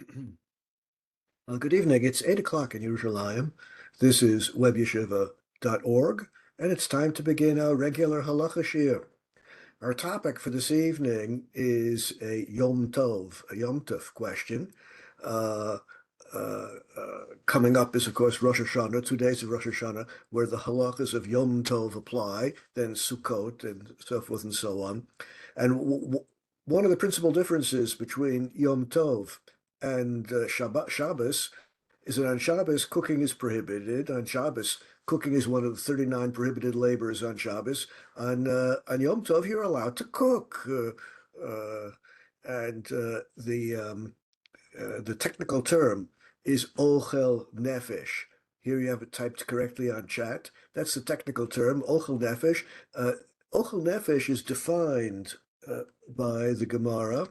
Good evening. It's 8 o'clock in Yerushalayim. This is WebYeshiva.org, and it's time to begin our regular halacha shiur. Our topic for this evening is a Yom Tov, a Yom Tov question. Uh, Coming up is, of course, Rosh Hashanah, 2 days of Rosh Hashanah, where the halachas of Yom Tov apply, then Sukkot, and so forth and so on. And one of the principal differences between Yom Tov and Shabbos is that on Shabbos, cooking is prohibited. On Shabbos, cooking is one of the 39 prohibited labors on Shabbos. On Yom Tov, you're allowed to cook. And the technical term is ochel nefesh. Here you have it typed correctly on chat. That's the technical term, ochel nefesh. Ochel nefesh is defined by the Gemara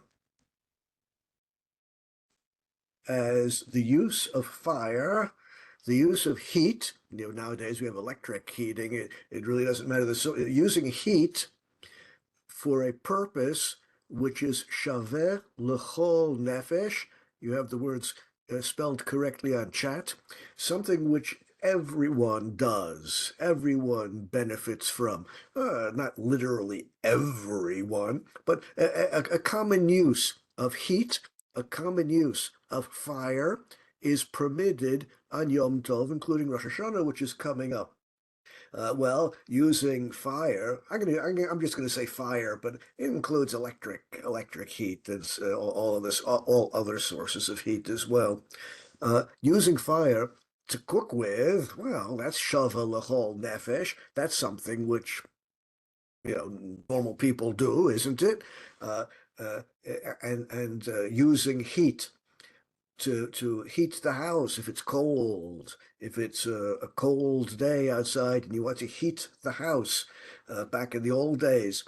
as the use of fire, the use of heat. Nowadays we have electric heating. It really doesn't matter. Using heat for a purpose which is shaveh l'chol nefesh. You have the words spelled correctly on chat. Something which everyone does, everyone benefits from. Not literally everyone, but a common use of heat, a common use of fire is permitted on Yom Tov, including Rosh Hashanah, which is coming up. Using fire, I'm just going to say fire, but it includes electric heat. That's all of this, all other sources of heat as well. Using fire to cook with, well, that's shava l'chol nefesh. That's something which normal people do, isn't it? Uh, uh, and using heat to heat the house if it's cold, if it's a cold day outside and you want to heat the house. Back in the old days,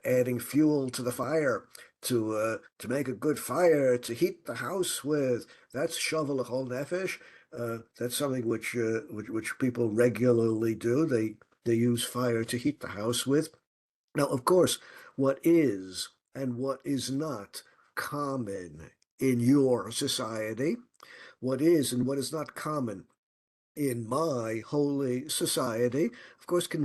adding fuel to the fire to make a good fire to heat the house with. That's shovel l'chol nefesh. That's something which people regularly do. They use fire to heat the house with. Now, of course, what is and what is not common in your society, what is and what is not common in my holy society, of course, can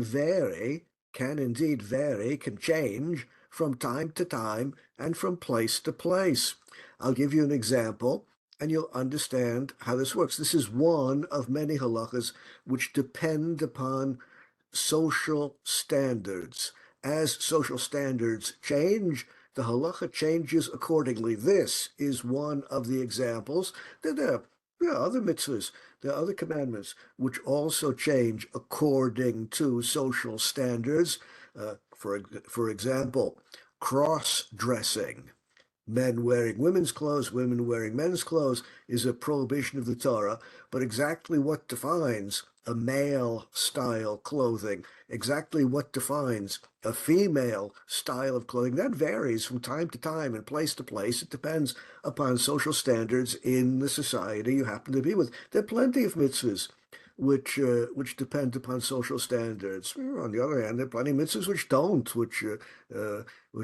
indeed vary, can change from time to time and from place to place. I'll give you an example and you'll understand how this works. This is one of many halachas which depend upon social standards. As social standards change, the halacha changes accordingly. This is one of the examples. There are other mitzvahs, there are other commandments which also change according to social standards. For example, cross-dressing. Men wearing women's clothes, women wearing men's clothes is a prohibition of the Torah, but exactly what defines a male style clothing, exactly what defines a female style of clothing, that varies from time to time and place to place. It depends upon social standards in the society you happen to be with. There are plenty of mitzvahs which depend upon social standards. On the other hand, there are plenty of mitzvahs which don't, which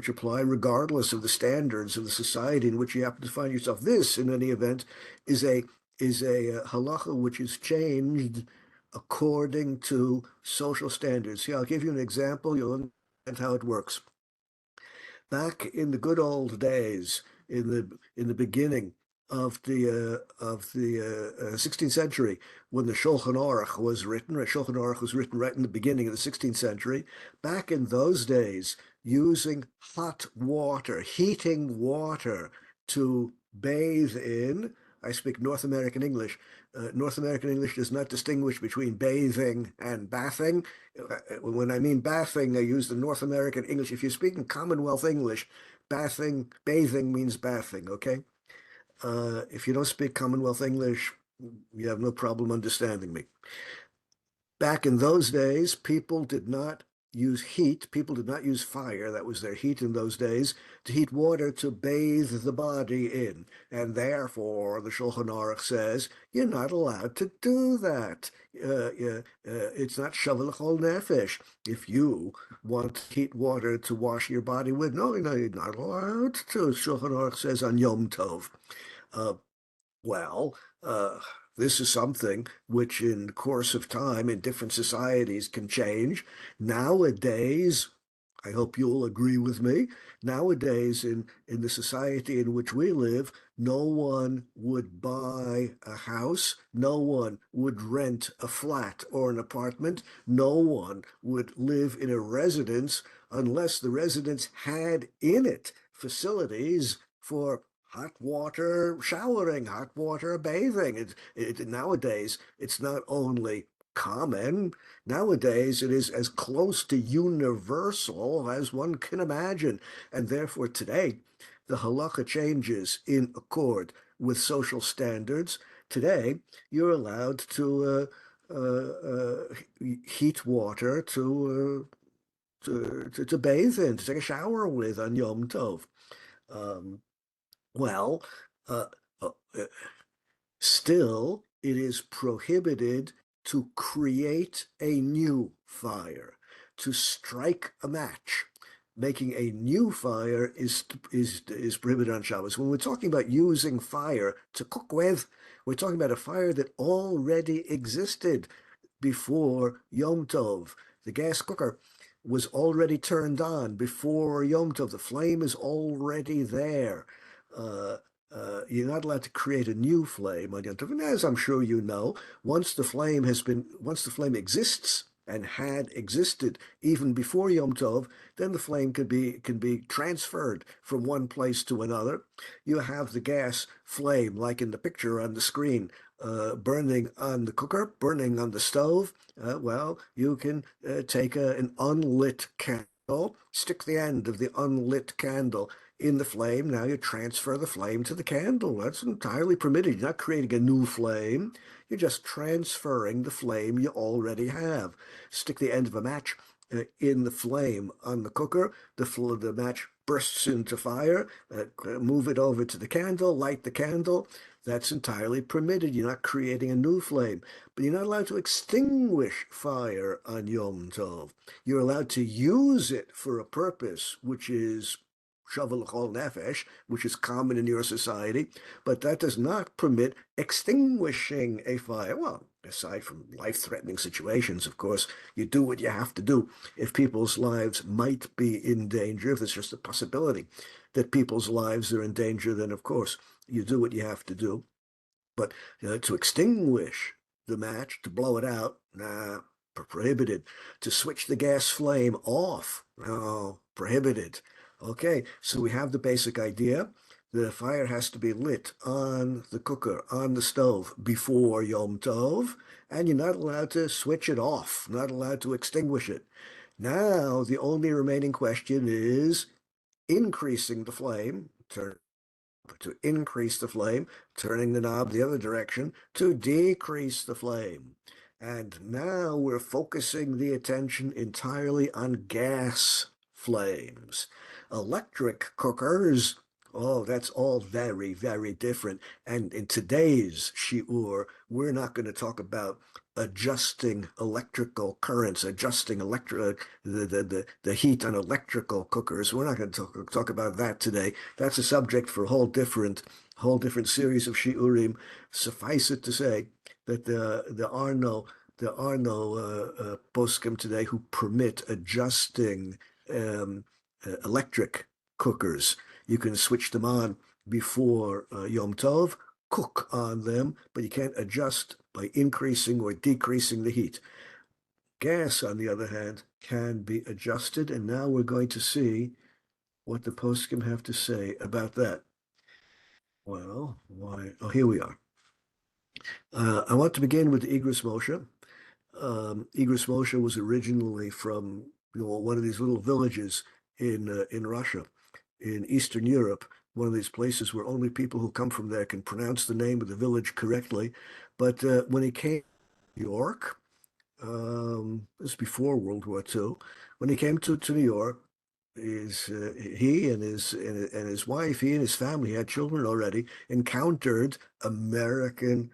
apply regardless of the standards of the society in which you happen to find yourself. This, in any event, is a halacha which is changed according to social standards. See, I'll give you an example. You'll understand how it works. Back in the good old days, in the beginning of the 16th century, when the Shulchan Aruch was written. Shulchan Aruch was written right in the beginning of the 16th century. Back in those days, using hot water, heating water to bathe in. I speak North American English. North American English does not distinguish between bathing and bathing. When I mean bathing, I use the North American English. If you're speaking Commonwealth English, bathing means bathing, okay? If you don't speak Commonwealth English, you have no problem understanding me. Back in those days, people did not use heat. People did not use fire. That was their heat in those days, to heat water to bathe the body in. And therefore, the Shulchan Aruch says, you're not allowed to do that. It's not shavel l'chol nefesh. If you want heat water to wash your body with, no, you're not allowed to. Shulchan Aruch says on Yom Tov. Uh, Well, this is something which, in the course of time, in different societies, can change. Nowadays, I hope you'll agree with me. Nowadays, in the society in which we live, no one would buy a house, no one would rent a flat or an apartment, no one would live in a residence unless the residence had in it facilities for hot water showering, hot water bathing. Nowadays, it's not only common, nowadays it is as close to universal as one can imagine. And therefore, today, the halacha changes in accord with social standards. Today, you're allowed to heat water to bathe in, to take a shower with on Yom Tov. Um, well, uh, uh, still, it is prohibited to create a new fire, to strike a match. Making a new fire is prohibited on Shabbos. When we're talking about using fire to cook with, we're talking about a fire that already existed before Yom Tov. The gas cooker was already turned on before Yom Tov. The flame is already there. Uh, you're not allowed to create a new flame on Yom Tov. And as I'm sure you know, once the flame exists and had existed even before Yom Tov, then the flame can be transferred from one place to another. You have the gas flame, like in the picture on the screen, burning on the cooker, burning on the stove. Well, you can take an unlit candle, stick the end of the unlit candle in the flame. Now you transfer the flame to the candle. That's entirely permitted. You're not creating a new flame. You're just transferring the flame you already have. Stick the end of a match in the flame on the cooker. The match bursts into fire. Move it over to the candle, light the candle. That's entirely permitted. You're not creating a new flame. But you're not allowed to extinguish fire on Yom Tov. You're allowed to use it for a purpose, which is shovel chol nefesh, which is common in your society, but that does not permit extinguishing a fire. Well, aside from life-threatening situations, of course, you do what you have to do. If people's lives might be in danger, if there's just a possibility that people's lives are in danger, then of course you do what you have to do. But to extinguish the match, to blow it out, nah, prohibited. To switch the gas flame off, no, prohibited. Okay, so we have the basic idea. The fire has to be lit on the cooker, on the stove before Yom Tov, and you're not allowed to switch it off, not allowed to extinguish it. Now, the only remaining question is increasing the flame, to increase the flame, turning the knob the other direction to decrease the flame. And now we're focusing the attention entirely on gas flames. Electric cookers, oh, that's all very, very different. And in today's shiur, we're not going to talk about adjusting electrical currents, adjusting the heat on electrical cookers. We're not going to talk about that today. That's a subject for a whole different series of shiurim. Suffice it to say that there are no poskim today who permit adjusting um, electric cookers. You can switch them on before Yom Tov, cook on them, but you can't adjust by increasing or decreasing the heat. Gas, on the other hand, can be adjusted, and now we're going to see what the poskim have to say about that. Well, why? Oh, here we are. I want to begin with Igros Moshe. Igros Moshe was originally from one of these little villages in Russia, in Eastern Europe, one of these places where only people who come from there can pronounce the name of the village correctly. But when he came to New York, this is before World War II, when he came to New York, he and his wife, he and his family had children already, encountered American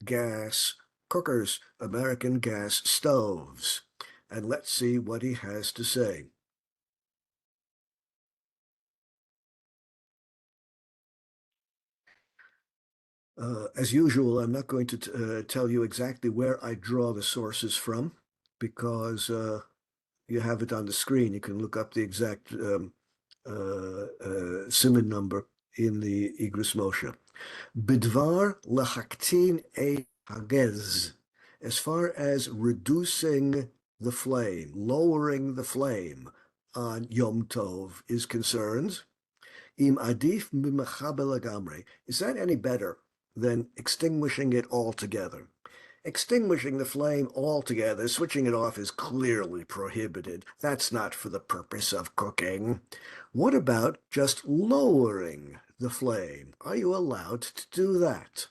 gas cookers, American gas stoves. And let's see what he has to say. As usual, I'm not going to tell you exactly where I draw the sources from because you have it on the screen. You can look up the exact siman number in the Igros Moshe. Bidvar lachaktin e hagez, as far as reducing the flame, lowering the flame on Yom Tov is concerned, im adif mimachabel lagamre, is that any better than extinguishing it altogether? Extinguishing the flame altogether, switching it off, is clearly prohibited. That's not for the purpose of cooking. What about just lowering the flame? Are you allowed to do that?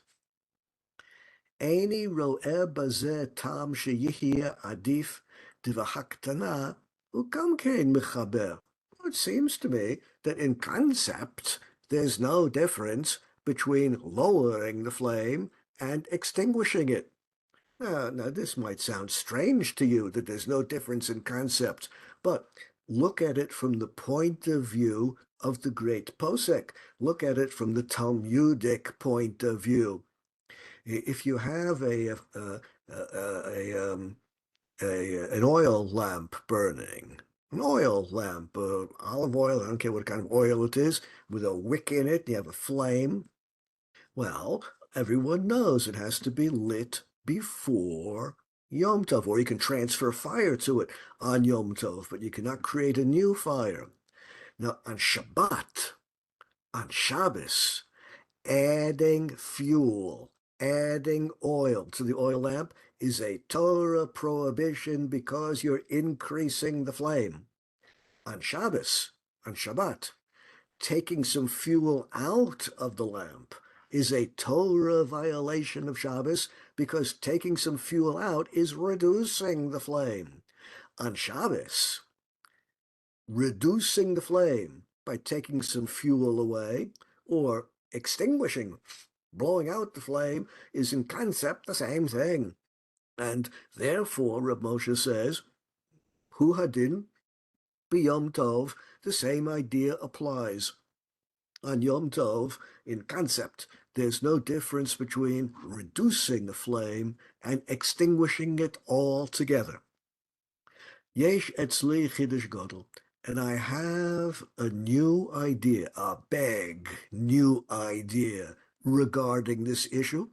Eini ro'eh bazeh tam sheyihye adif divahaktana ukam kein mechaber. It seems to me that in concept, there's no difference between lowering the flame and extinguishing it. Now, this might sound strange to you that there's no difference in concept, but look at it from the point of view of the great posek. Look at it from the Talmudic point of view. If you have an oil lamp burning, an oil lamp, olive oil, I don't care what kind of oil it is, with a wick in it, you have a flame. Well, everyone knows it has to be lit before Yom Tov, or you can transfer fire to it on Yom Tov, but you cannot create a new fire. Now, on Shabbat, on Shabbos, adding fuel, adding oil to the oil lamp is a Torah prohibition because you're increasing the flame. On Shabbos, on Shabbat, taking some fuel out of the lamp is a Torah violation of Shabbos because taking some fuel out is reducing the flame. On Shabbos, reducing the flame by taking some fuel away or extinguishing, blowing out the flame is in concept the same thing. And therefore, Reb Moshe says, Hu Hadin b'Yom Tov, the same idea applies. On Yom Tov, in concept, there's no difference between reducing the flame and extinguishing it altogether. Yesh etzli chidush gadol, and I have a new idea, a big new idea regarding this issue,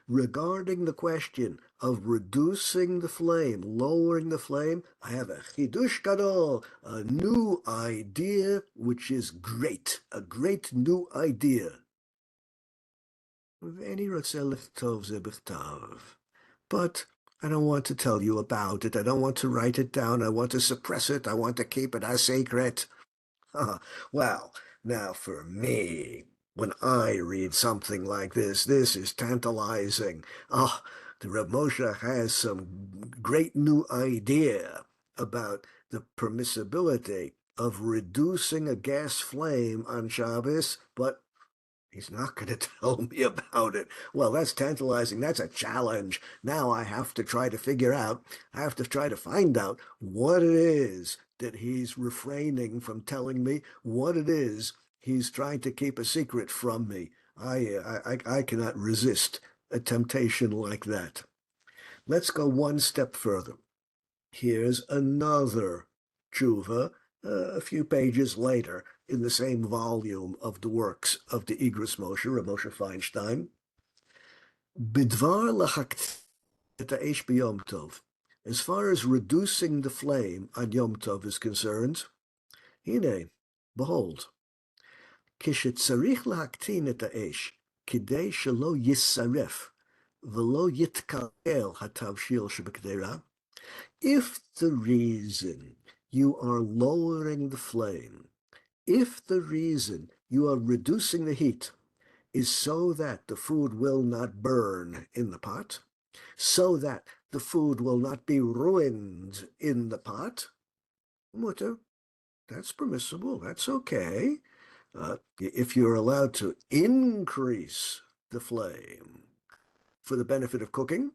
regarding the question of reducing the flame, lowering the flame. I have a chidush gadol, a new idea, which is great, a great new idea. ואיני רוצה לכתוב זה בכתב. But I don't want to tell you about it. I don't want to write it down. I want to suppress it. I want to keep it a secret. Well, now for me, when I read something like this is tantalizing. Oh, the Reb Moshe has some great new idea about the permissibility of reducing a gas flame on Shabbos, but he's not going to tell me about it. Well, that's tantalizing. That's a challenge. Now I have to try to figure out, I have to try to find out what it is that he's refraining from telling me, what it is he's trying to keep a secret from me. I cannot resist a temptation like that. Let's go one step further. Here's another tshuva a few pages later in the same volume of the works of the Igros Moshe, Rav Moshe Feinstein. Bidvar lachakt et ha'esh b'Yom Tov. As far as reducing the flame on Yom Tov is concerned, hine, behold, kishetzarich lahaktin et ha'esh, kidei shelo yisaref, v'lo yitkalel hatavshil shebekdera. If the reason you are lowering the flame, if the reason you are reducing the heat is so that the food will not burn in the pot, so that the food will not be ruined in the pot, mutter, that's permissible, that's okay. If you're allowed to increase the flame for the benefit of cooking,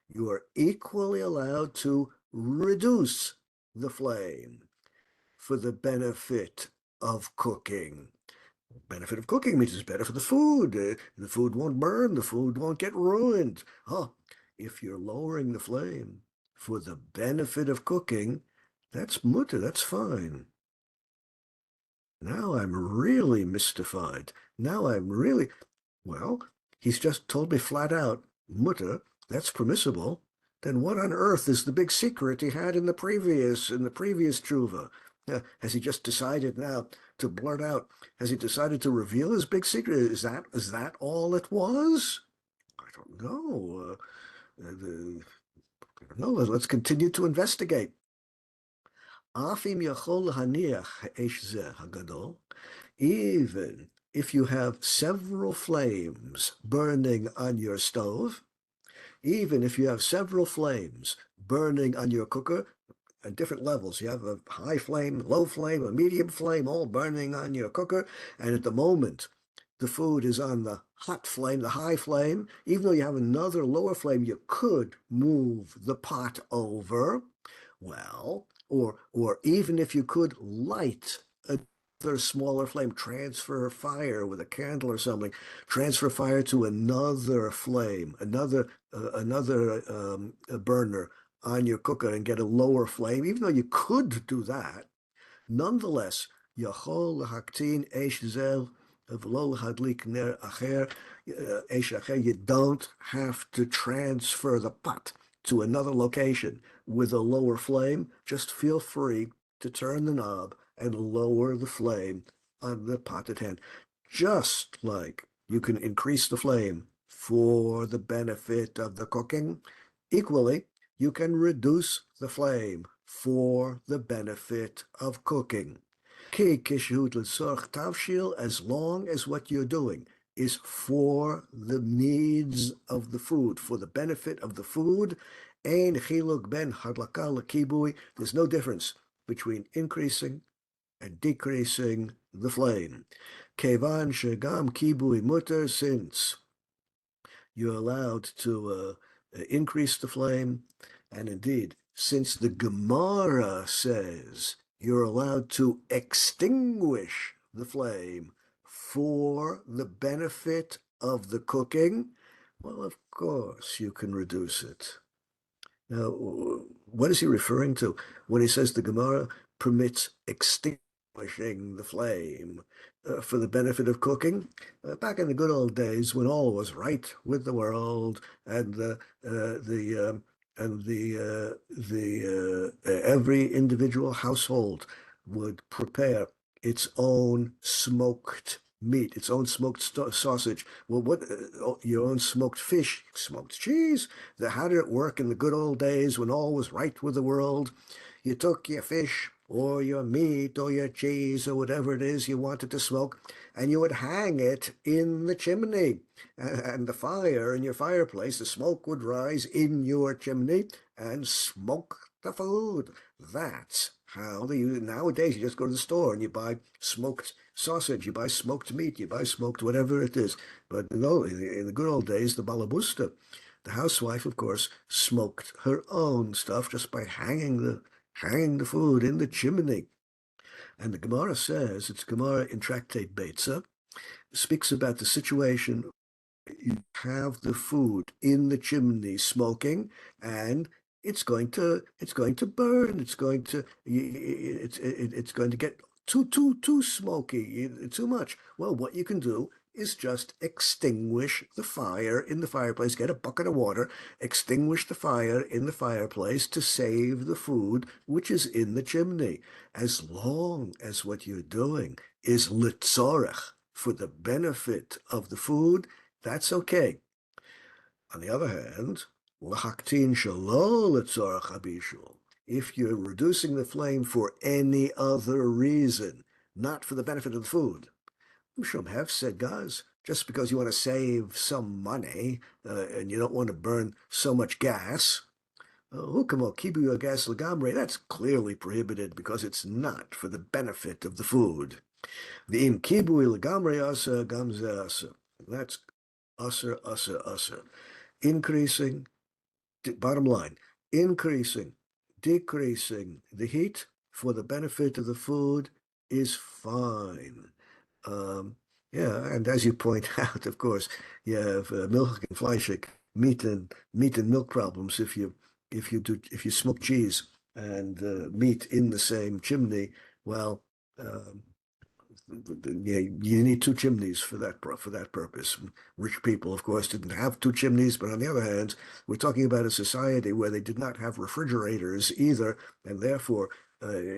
you are equally allowed to reduce the flame for the benefit of cooking. Benefit of cooking means it's better for the food. The food won't burn. The food won't get ruined. Huh. If you're lowering the flame for the benefit of cooking, that's mutter. That's fine. Now I'm really mystified. Now I'm really, well, he's just told me flat out, mutter, that's permissible. Then what on earth is the big secret he had in the previous tshuva? Has he just decided now to blurt out? Has he decided to reveal his big secret? Is that all it was? I don't know. I don't know. Let's continue to investigate. Afim yachol haniach ha'esh zeh hagadol. Even if you have several flames burning on your stove, even if you have several flames burning on your cooker at different levels, you have a high flame, low flame, a medium flame, all burning on your cooker, and at the moment the food is on the hot flame, the high flame, even though you have another lower flame, you could move the pot over. Well, or even if you could light another smaller flame, transfer fire with a candle or something, transfer fire to another flame, another burner on your cooker and get a lower flame, even though you could do that, nonetheless, Yachol Haktin Eish Zel V'lo Hadlik Ner Acher Eish Acher. You don't have to transfer the pot to another location with a lower flame. Just feel free to turn the knob and lower the flame on the pot at hand. Just like you can increase the flame for the benefit of the cooking, equally, you can reduce the flame for the benefit of cooking. As long as what you're doing is for the needs of the food, for the benefit of the food, there's no difference between increasing and decreasing the flame. Kevan shegam kibui mutter, since you're allowed to increase the flame. And indeed, since the Gemara says you're allowed to extinguish the flame for the benefit of the cooking, well, of course you can reduce it. Now, what is he referring to when he says the Gemara permits extinguishing the flame for the benefit of cooking? Back in the good old days, when all was right with the world, and every individual household would prepare its own smoked meat, its own smoked sausage. Well, your own smoked fish, smoked cheese. How did it work in the good old days when all was right with the world? You took your fish or your meat or your cheese or whatever it is you wanted to smoke, and you would hang it in the chimney. And the fire in your fireplace, the smoke would rise in your chimney and smoke the food. That's how they use it. Nowadays, you just go to the store and you buy smoked sausage, you buy smoked meat, you buy smoked whatever it is. But no, in the good old days, the balabusta, the housewife, of course, smoked her own stuff just by hanging the food in the chimney. And the Gemara says, it's Gemara in Tractate Beitza, speaks about the situation. You have the food in the chimney smoking, and it's going to burn. It's going to get too smoky, too much. Well, what you can do is just extinguish the fire in the fireplace. Get a bucket of water, extinguish the fire in the fireplace to save the food which is in the chimney. As long as what you're doing is litzorech, for the benefit of the food, that's okay. On the other hand, l'haktin shelo letzorach habishul. If you're reducing the flame for any other reason, not for the benefit of the food, Ushum have said, guys, just because you want to save some money and you don't want to burn so much gas, hukamo kibu gas legamre, that's clearly prohibited because it's not for the benefit of the food. The im kibu legamre asa gamze asa. That's usser. Increasing, bottom line, increasing, decreasing the heat for the benefit of the food is fine. Yeah, and as you point out, of course, you have milk and fleischig, meat and milk problems if you smoke cheese and meat in the same chimney. Well, um, yeah, you need two chimneys for that purpose. Rich people, of course, didn't have two chimneys, but on the other hand, we're talking about a society where they did not have refrigerators either, and therefore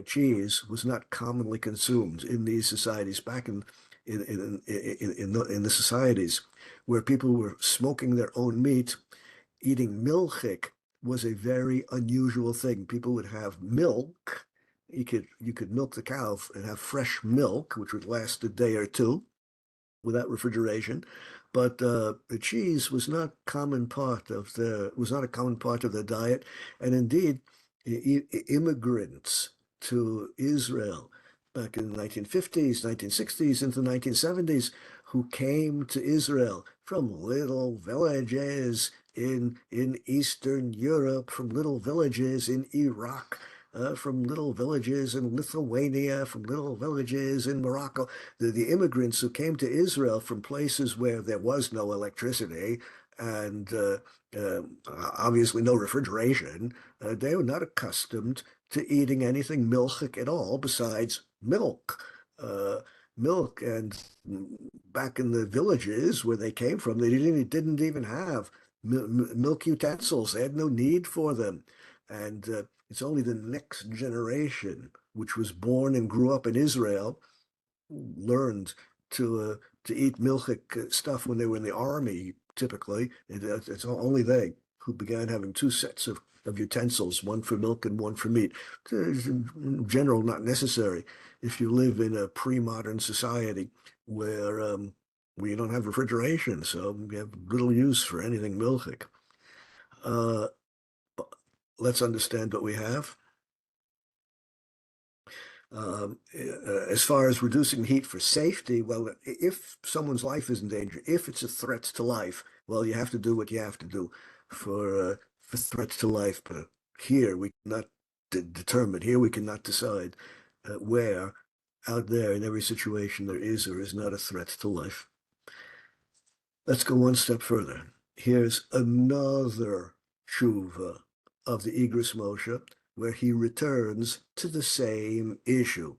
cheese was not commonly consumed in these societies back in the societies where people were smoking their own meat. Eating milchik was a very unusual thing. People would have milk. You could milk the cow and have fresh milk, which would last a day or two without refrigeration. But the cheese was not a common part of the diet, and indeed, immigrants to Israel back in the 1950s, 1960s, into the 1970s, who came to Israel from little villages in Eastern Europe, from little villages in Iraq, from little villages in Lithuania, from little villages in Morocco. The immigrants who came to Israel from places where there was no electricity and obviously no refrigeration, they were not accustomed to eating anything milchik at all besides milk. Uh, Milk and back in the villages where they came from, they didn't even have milk utensils. They had no need for them. And it's only the next generation, which was born and grew up in Israel, learned to eat milchik stuff when they were in the army. Typically, it's only they who began having two sets of utensils, one for milk and one for meat. It's in general, not necessary if you live in a pre-modern society where you don't have refrigeration, so you have little use for anything milchik. Uh, let's understand what we have. As far as reducing heat for safety, well, if someone's life is in danger, if it's a threat to life, well, you have to do what you have to do for threats to life. But here we cannot determine. Here we cannot decide where out there in every situation there is or is not a threat to life. Let's go one step further. Here's another tshuva of the Igros Moshe, where he returns to the same issue.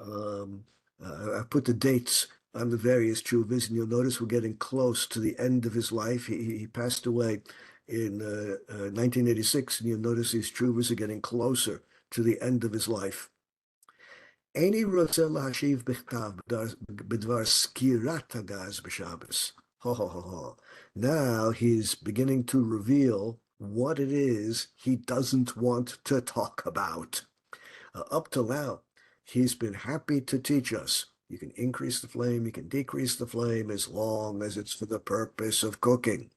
Um, I put the dates on the various chuvas, and you'll notice we're getting close to the end of his life. He passed away in 1986, and you'll notice these chuvas are getting closer to the end of his life. איני רוצה להשיב בכתב בדבר סקירת הגז בשבס. Ho, ho, ho, ho. Now he's beginning to reveal what it is he doesn't want to talk about. Up till now, he's been happy to teach us. You can increase the flame, you can decrease the flame as long as it's for the purpose of cooking.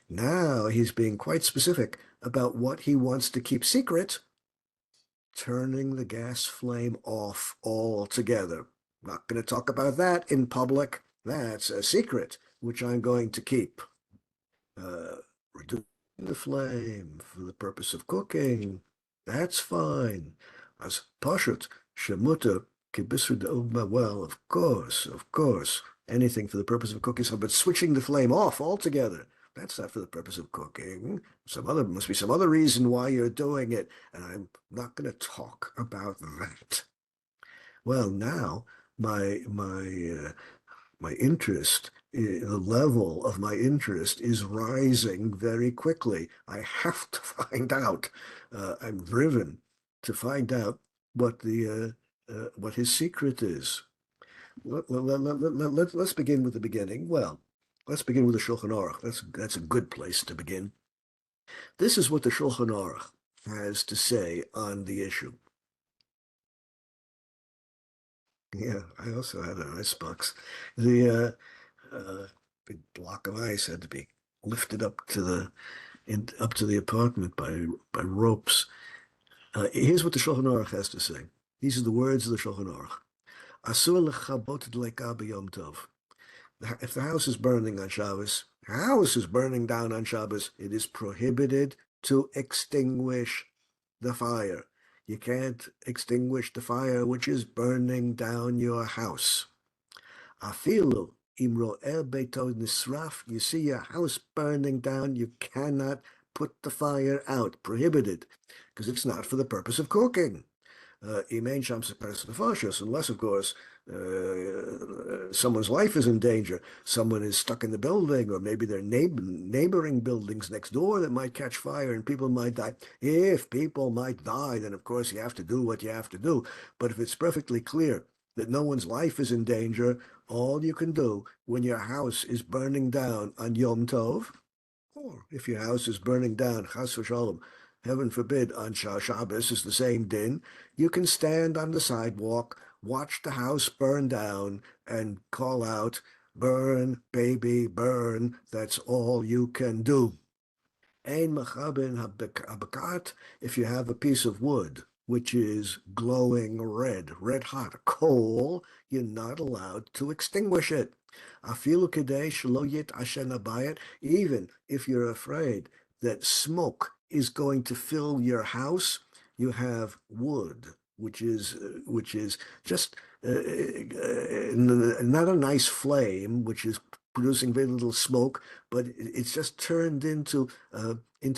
Now he's being quite specific about what he wants to keep secret, turning the gas flame off altogether. Not going to talk about that in public. That's a secret, which I'm going to keep. Reducing the flame for the purpose of cooking, that's fine. As pashut, shemuta, kibisud well, of course, anything for the purpose of cooking. So, but switching the flame off altogether, that's not for the purpose of cooking. Must be some other reason why you're doing it, and I'm not going to talk about that. Well, now my interest, the level of my interest is rising very quickly. I have to find out. I'm driven to find out what his secret is. Let's begin with the beginning. Well, let's begin with the Shulchan Aruch. That's a good place to begin. This is what the Shulchan Aruch has to say on the issue. Yeah, I also had an ice box. The big block of ice had to be lifted up to the apartment by ropes. Here's what the Shulchan Aruch has to say. These are the words of the Shulchan Aruch. Asur lechabot dleika b'Yom Tov. If the house is burning on Shabbos, house is burning down on Shabbos, it is prohibited to extinguish the fire. You can't extinguish the fire which is burning down your house. Afilu imro el beito nisraf. You see your house burning down, you cannot put the fire out, prohibited, because it's not for the purpose of cooking. Unless, of course, someone's life is in danger. Someone is stuck in the building, or maybe there are neighboring buildings next door that might catch fire and people might die. If people might die, then of course you have to do what you have to do. But if it's perfectly clear that no one's life is in danger, all you can do when your house is burning down on Yom Tov, or if your house is burning down, chas v'shalom, heaven forbid, on Shabbos is the same din, you can stand on the sidewalk, watch the house burn down, and call out, burn, baby, burn. That's all you can do. Ein machabin habakat, if you have a piece of wood which is glowing red, red hot, coal, you're not allowed to extinguish it. Afilu kedei shelo yit ashen abayit, even if you're afraid that smoke is going to fill your house, you have wood, which is just not a nice flame, which is producing very little smoke, but it's just turned into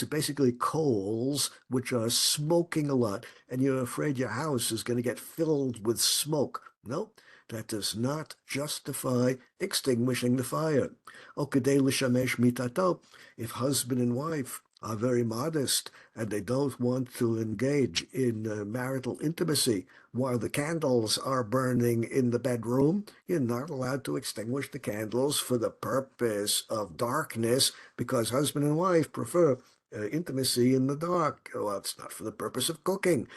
basically coals, which are smoking a lot, and you're afraid your house is going to get filled with smoke. No, that does not justify extinguishing the fire. Okadei l'shamesh mitato, if husband and wife are very modest and they don't want to engage in marital intimacy while the candles are burning in the bedroom, you're not allowed to extinguish the candles for the purpose of darkness, because husband and wife prefer intimacy in the dark. Well, it's not for the purpose of cooking.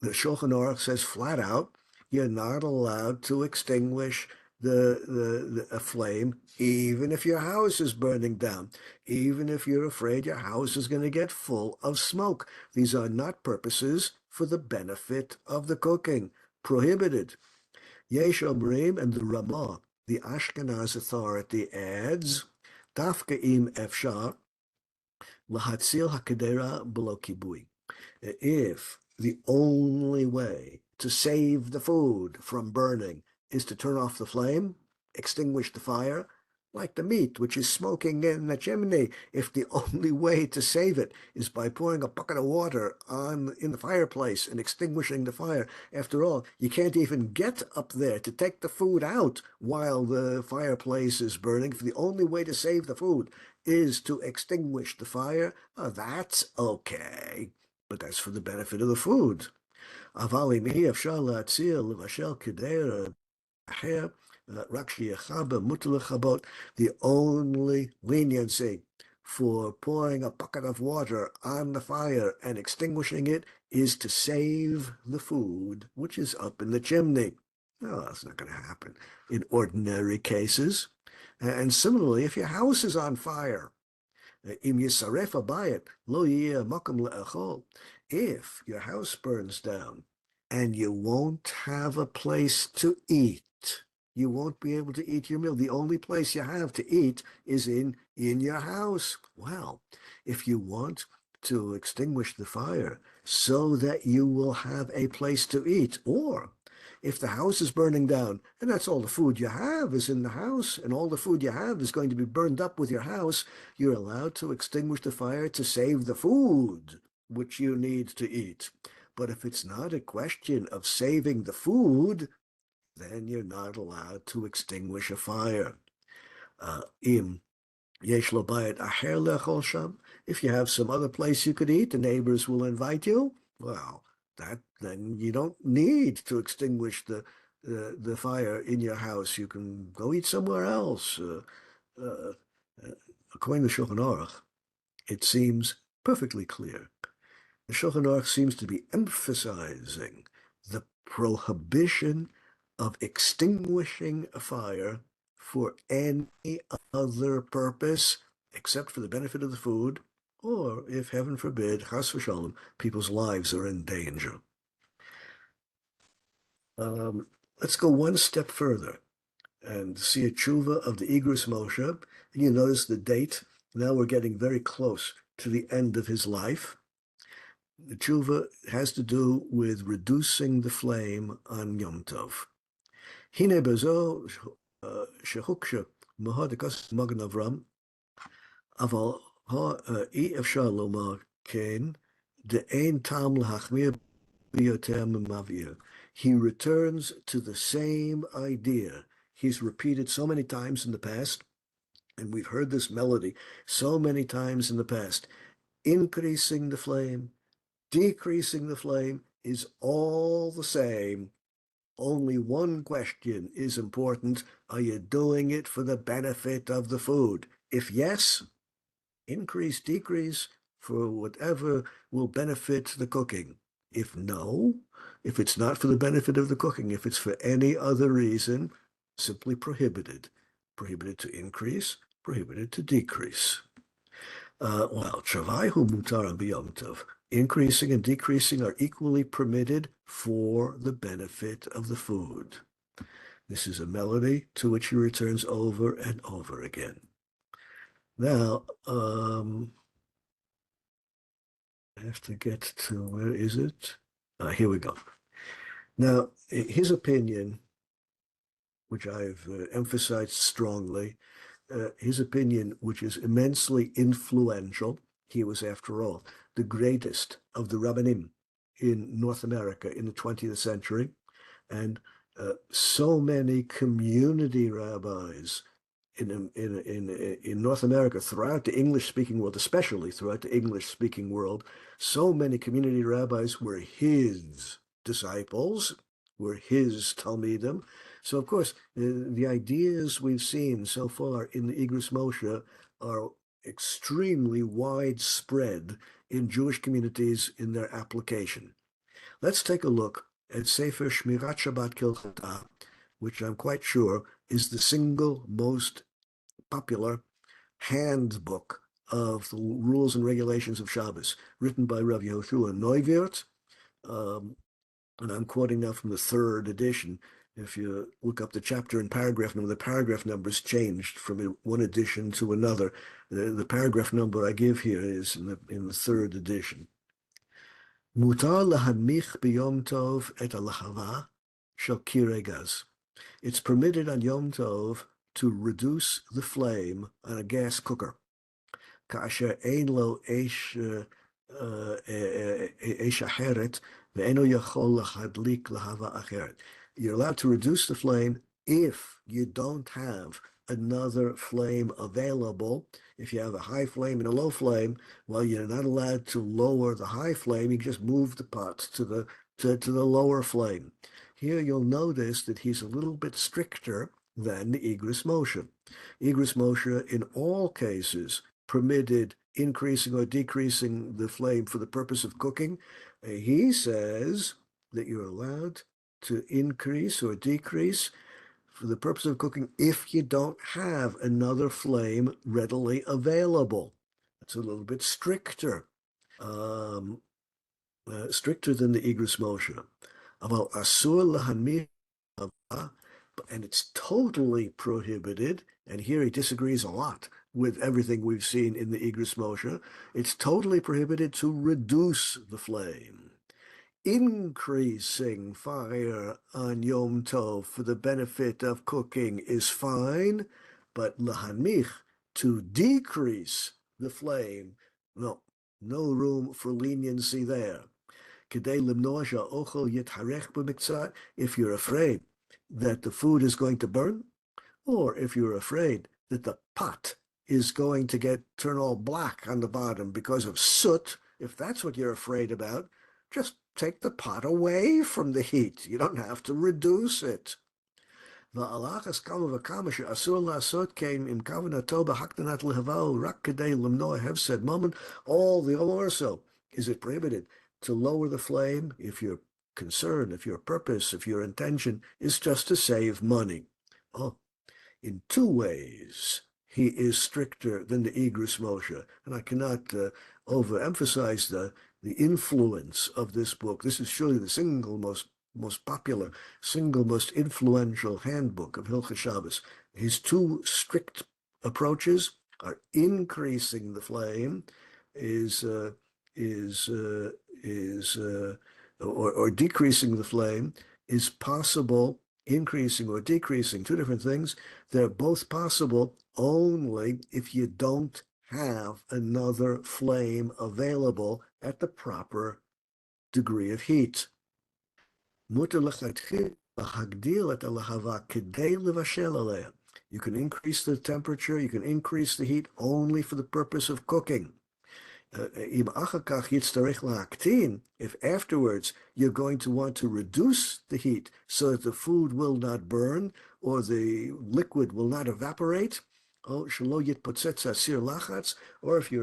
The Shulchan Aruch says flat out, you're not allowed to extinguish a flame, even if your house is burning down, even if you're afraid your house is going to get full of smoke. These are not purposes for the benefit of the cooking. Prohibited. Yesh Omrim, and the Ramah, the Ashkenaz authority, adds, Dafka im efshar lahatzil hakadera below kibui. If the only way to save the food from burning is to turn off the flame, extinguish the fire, like the meat which is smoking in the chimney, if the only way to save it is by pouring a bucket of water in the fireplace and extinguishing the fire, after all, you can't even get up there to take the food out while the fireplace is burning. If the only way to save the food is to extinguish the fire, that's okay. But that's for the benefit of the food. The only leniency for pouring a bucket of water on the fire and extinguishing it is to save the food, which is up in the chimney. No, that's not going to happen in ordinary cases. And similarly, if your house is on fire, if your house burns down and you won't have a place to eat, you won't be able to eat your meal. The only place you have to eat is in your house. Well, if you want to extinguish the fire so that you will have a place to eat, or if the house is burning down and that's all the food you have is in the house and all the food you have is going to be burned up with your house, you're allowed to extinguish the fire to save the food which you need to eat. But if it's not a question of saving the food, then you're not allowed to extinguish a fire. Im yesh lo bayit aher lechol sham. If you have some other place you could eat, the neighbors will invite you. Well, then you don't need to extinguish the fire in your house. You can go eat somewhere else. Uh, According to Shulchan Aruch, it seems perfectly clear. The Shulchan Aruch seems to be emphasizing the prohibition of extinguishing a fire for any other purpose except for the benefit of the food, or if, heaven forbid, chas v'shalom, people's lives are in danger. Let's go one step further and see a tshuva of the Igros Moshe. And you notice the date. Now we're getting very close to the end of his life. The tshuva has to do with reducing the flame on Yom Tov. Hine bezo שהוקשה מהדקת מגן אברהם, אבל אי אפשר לומר כן, דאין טעם להחמיר ביותר ממבעיר. He returns to the same idea. He's repeated so many times in the past, and we've heard this melody so many times in the past. Increasing the flame, decreasing the flame is all the same. Only one question is important. Are you doing it for the benefit of the food? If yes, increase, decrease for whatever will benefit the cooking. If no, if it's not for the benefit of the cooking, if it's for any other reason, simply prohibited. Prohibited to increase, prohibited to decrease. Well, travaihu mutar b'yom tov. Increasing and decreasing are equally permitted for the benefit of the food. This is a melody to which he returns over and over again. Now, I have to get to, where is it? Here we go. Now, his opinion, which I've emphasized strongly, his opinion, which is immensely influential, he was, after all, the greatest of the Rabbanim in North America in the 20th century, and so many community rabbis in North America, throughout the English-speaking world, especially throughout the English-speaking world, so many community rabbis were his disciples, were his Talmidim. So, of course, the ideas we've seen so far in the Igros Moshe are extremely widespread in Jewish communities in their application. Let's take a look at Sefer Shmirat Shabbat Kilchata, which I'm quite sure is the single most popular handbook of the rules and regulations of Shabbos, written by Rav Yehoshua Neuwirth. And I'm quoting now from the third edition. If you look up the chapter and paragraph number, the paragraph numbers changed from one edition to another. The paragraph number I give here is in the third edition. Mutar lahanmich b'yom tov et alahava shel kirei gaz. It's permitted on Yom Tov to reduce the flame on a gas cooker. כאשר אין לו אש אחרת ואינו יכול להדליק להבה אחרת. You're allowed to reduce the flame if you don't have another flame available. If you have a high flame and a low flame, well, you're not allowed to lower the high flame. You just move the pot to the lower flame. Here you'll notice that he's a little bit stricter than the Igros Moshe. Igros Moshe, in all cases, permitted increasing or decreasing the flame for the purpose of cooking. He says that you're allowed to increase or decrease for the purpose of cooking if you don't have another flame readily available. That's a little bit stricter. Stricter than the Igros Moshe. About asur lahanmich, and it's totally prohibited. And here he disagrees a lot with everything we've seen in the Igros Moshe. It's totally prohibited to reduce the flame. Increasing fire on Yom Tov for the benefit of cooking is fine, but lahanmich, to decrease the flame, no room for leniency there. If you're afraid that the food is going to burn, or if you're afraid that the pot is going to turn all black on the bottom because of soot, if that's what you're afraid about, just take the pot away from the heat. You don't have to reduce it. All the more so is it prohibited to lower the flame if your concern, if your purpose, if your intention is just to save money. Oh, in two ways, he is stricter than the Igros Moshe. And I cannot overemphasize the influence of this book. This is surely the single most popular, single most influential handbook of Hilchos Shabbos. His two strict approaches are increasing the flame, or decreasing the flame is possible increasing or decreasing, two different things. They're both possible only if you don't have another flame available at the proper degree of heat. You can increase the temperature, you can increase the heat only for the purpose of cooking. If afterwards you're going to want to reduce the heat so that the food will not burn or the liquid will not evaporate, or if you're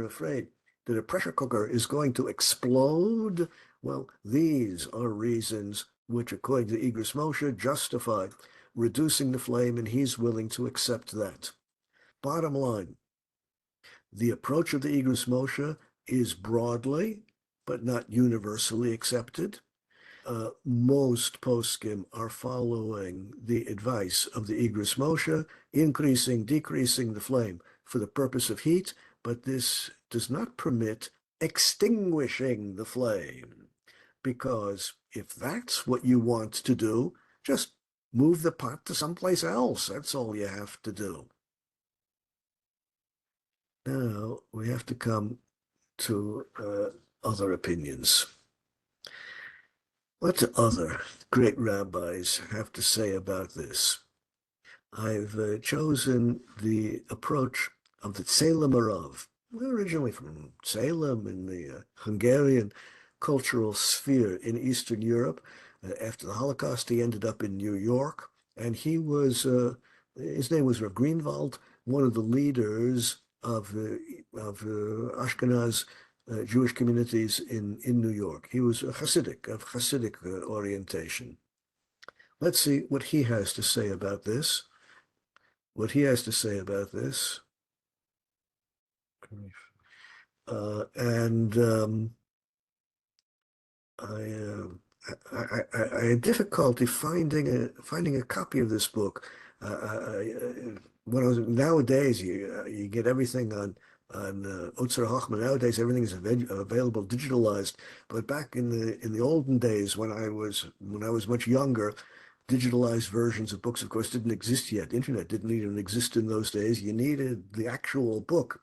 afraid that a pressure cooker is going to explode, well, these are reasons which, according to Igros Moshe, justify reducing the flame, and he's willing to accept that. Bottom line, the approach of the Igros Moshe is broadly, but not universally accepted. Most poskim are following the advice of the Igros Moshe, increasing, decreasing the flame for the purpose of heat, but this does not permit extinguishing the flame, because if that's what you want to do, just move the pot to someplace else. That's all you have to do. Now we have to come to other opinions. What do other great rabbis have to say about this? I've chosen the approach of the Tselem Arav, originally from Salem in the Hungarian cultural sphere in Eastern Europe. After the Holocaust, he ended up in New York, and he was, his name was Rav Greenwald, one of the leaders of Ashkenaz Jewish communities in New York. He was a Hasidic, of Hasidic orientation. Let's see what he has to say about this. What he has to say about this. And I had difficulty finding a copy of this book. Nowadays you get everything on Otzer Hochman. Nowadays everything is available digitalized. But back in the olden days when I was much younger, digitalized versions of books, of course, didn't exist yet. The internet didn't even exist in those days. You needed the actual book.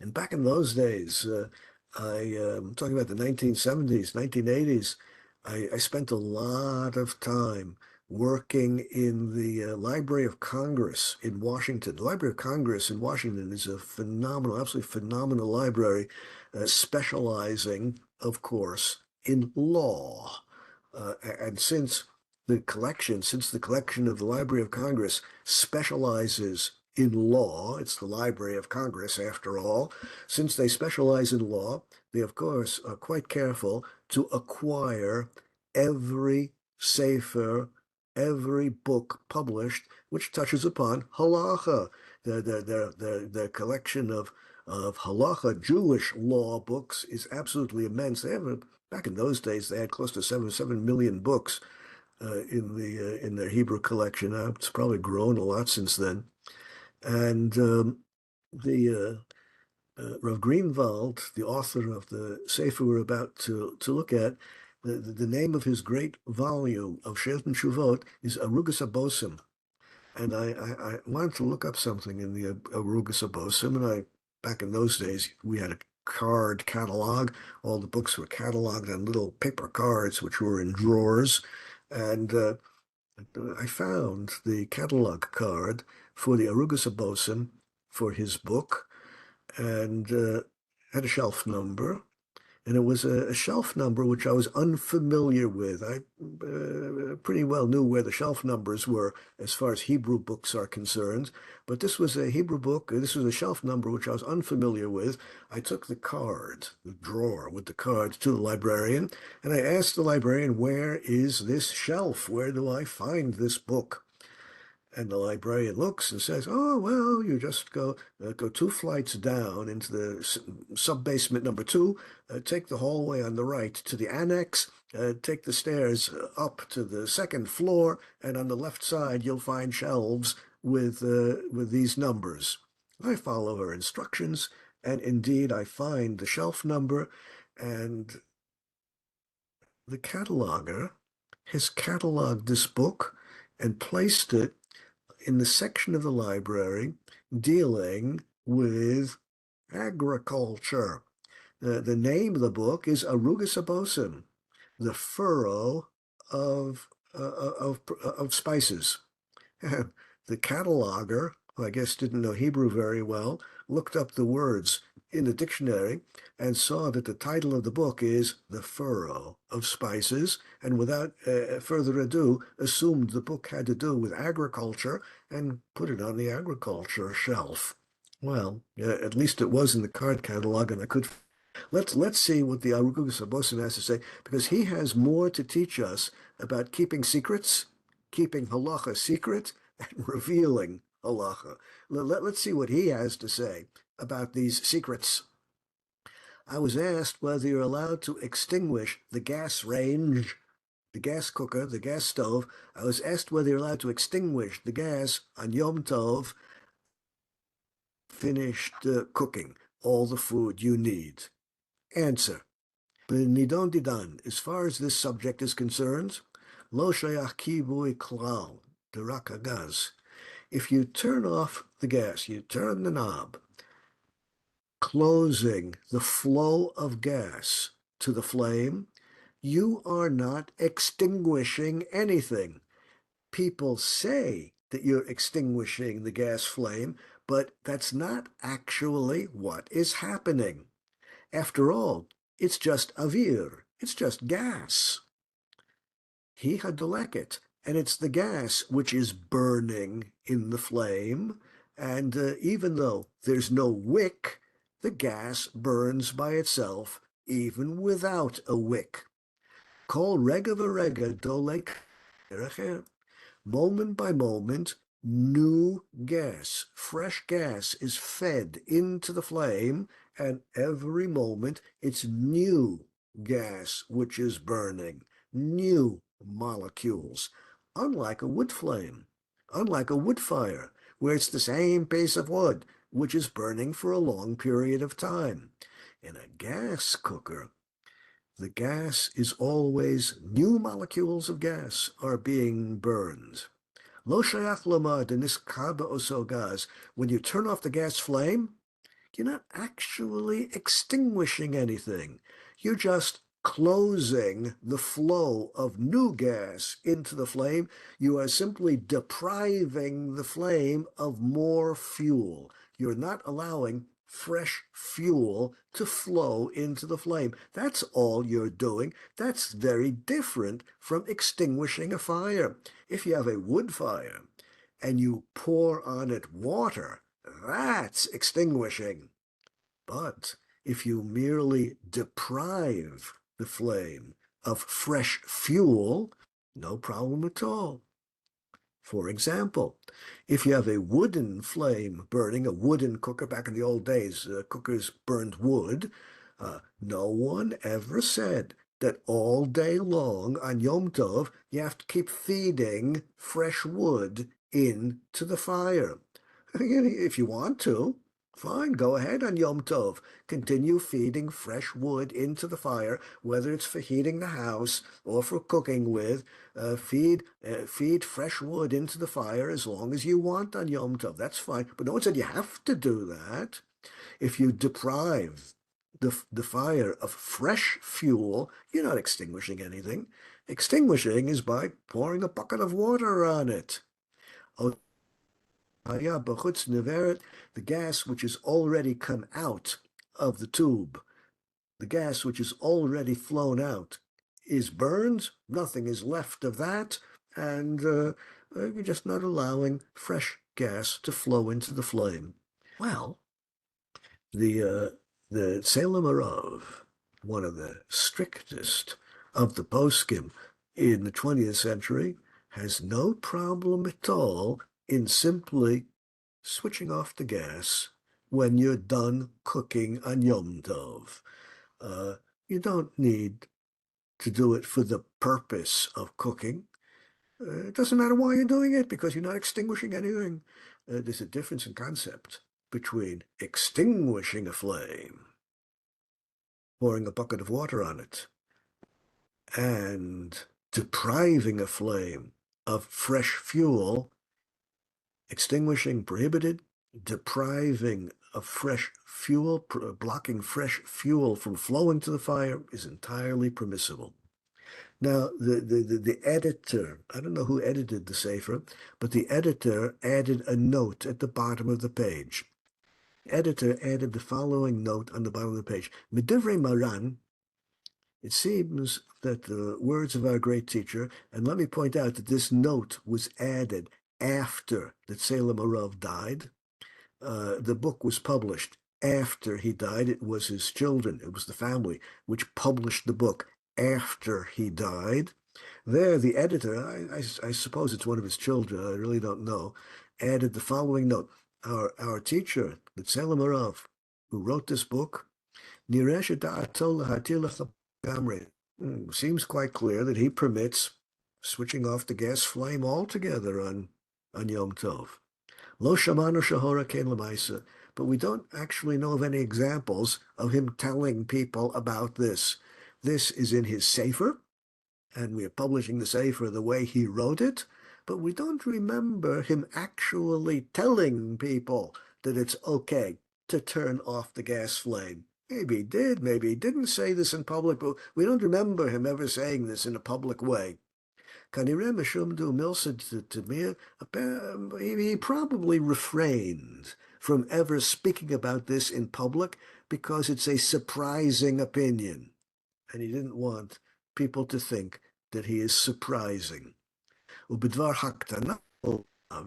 And back in those days, I'm talking about the 1970s, 1980s, I spent a lot of time working in the Library of Congress in Washington. The Library of Congress in Washington is a phenomenal, absolutely phenomenal library, specializing, of course, in law. And since the collection of the Library of Congress specializes in law, it's the Library of Congress after all, since they specialize in law, they of course are quite careful to acquire every sefer, every book published which touches upon halacha. Their collection of halacha, Jewish law books is absolutely immense. Back in those days, they had close to 7 million books in their Hebrew collection. It's probably grown a lot since then. And the Rav Greenwald, the author of the Sefer we're about to look at, the name of his great volume of She'ot and Shuvot is Arugas Abosim. And I wanted to look up something in the Arugas Abosim, and back in those days, we had a card catalog. All the books were cataloged on little paper cards, which were in drawers. And I found the catalog card for the Arugas Abosim for his book, and had a shelf number, and it was a shelf number which I was unfamiliar with. I pretty well knew where the shelf numbers were as far as Hebrew books are concerned, but this was a Hebrew book. This was a shelf number which I was unfamiliar with. I took the card, the drawer with the card, to the librarian, and I asked the librarian, "Where is this shelf? Where do I find this book?" And the librarian looks and says, "Oh, well, you just go 2 flights down into the sub-basement number 2, take the hallway on the right to the annex, take the stairs up to the second floor, and on the left side you'll find shelves with these numbers." I follow her instructions, and indeed I find the shelf number, and the cataloger has cataloged this book and placed it in the section of the library dealing with agriculture. The name of the book is Arugas Abosim, the furrow of spices. The cataloger, who I guess didn't know Hebrew very well, looked up the words in the dictionary and saw that the title of the book is The Furrow of Spices, and without further ado, assumed the book had to do with agriculture and put it on the agriculture shelf. Well, at least it was in the card catalog, and I could. Let's see what the Arugas Abosim has to say, because he has more to teach us about keeping secrets, keeping halacha secret, and revealing halacha. Let's see what he has to say about these secrets. I was asked whether you're allowed to extinguish the gas range, the gas cooker, the gas stove. I was asked whether you're allowed to extinguish the gas on Yom Tov, finished cooking all the food you need. Answer. Nidon didan, as far as this subject is concerned, lo shayach kibui klal, derak hagaz. If you turn off the gas, you turn the knob, closing the flow of gas to the flame, you are not extinguishing anything. People say that you're extinguishing the gas flame, but that's not actually what is happening. After all, it's just avir, it's just gas. He hadoleket, and it's the gas which is burning in the flame, and even though there's no wick, the gas burns by itself, even without a wick. Kol rega v'rega dolek moment by moment, new gas, fresh gas is fed into the flame, and every moment it's new gas which is burning, new molecules, unlike a wood flame, unlike a wood fire, where it's the same piece of wood which is burning for a long period of time. In a gas cooker, the gas is always new molecules of gas are being burned. Lo shayach lomar deniskaba oso gas. When you turn off the gas flame, you're not actually extinguishing anything. You're just closing the flow of new gas into the flame. You are simply depriving the flame of more fuel. You're not allowing fresh fuel to flow into the flame. That's all you're doing. That's very different from extinguishing a fire. If you have a wood fire and you pour on it water, that's extinguishing. But if you merely deprive the flame of fresh fuel, no problem at all. For example, if you have a wooden flame burning, a wooden cooker, back in the old days, cookers burned wood, no one ever said that all day long on Yom Tov you have to keep feeding fresh wood into the fire. If you want to, fine, go ahead on Yom Tov. Continue feeding fresh wood into the fire, whether it's for heating the house or for cooking with. Feed fresh wood into the fire as long as you want on Yom Tov. That's fine. But no one said you have to do that. If you deprive the fire of fresh fuel, you're not extinguishing anything. Extinguishing is by pouring a bucket of water on it. Oh, the gas which has already come out of the tube, the gas which is already flown out, is burned. Nothing is left of that, and you're just not allowing fresh gas to flow into the flame. Well, the Salem Arav, one of the strictest of the poskim in the 20th century, has no problem at all in simply switching off the gas when you're done cooking on Yom Tov. You don't need to do it for the purpose of cooking. It doesn't matter why you're doing it, because you're not extinguishing anything. There's a difference in concept between extinguishing a flame, pouring a bucket of water on it, and depriving a flame of fresh fuel, extinguishing prohibited, depriving of fresh fuel, blocking fresh fuel from flowing to the fire is entirely permissible. Now, the editor, I don't know who edited the Sefer, but the editor added a note at the bottom of the page. The editor added the following note on the bottom of the page. Midivrei Maran, it seems that the words of our great teacher, and let me point out that this note was added after that Salem Arav died. The book was published after he died. It was his children, it was the family, which published the book after he died. There, the editor, I suppose it's one of his children, I really don't know, added the following note. Our teacher, the Salem Arav, who wrote this book, seems quite clear that he permits switching off the gas flame altogether on Yom Tov. Lo shamanu shahora ken lemaisa, but we don't actually know of any examples of him telling people about this. This is in his Sefer, and we are publishing the Sefer the way he wrote it, but we don't remember him actually telling people that it's okay to turn off the gas flame. Maybe he did, maybe he didn't say this in public, but we don't remember him ever saying this in a public way. He probably refrained from ever speaking about this in public because it's a surprising opinion, and he didn't want people to think that he is surprising. Ubidvar haktana,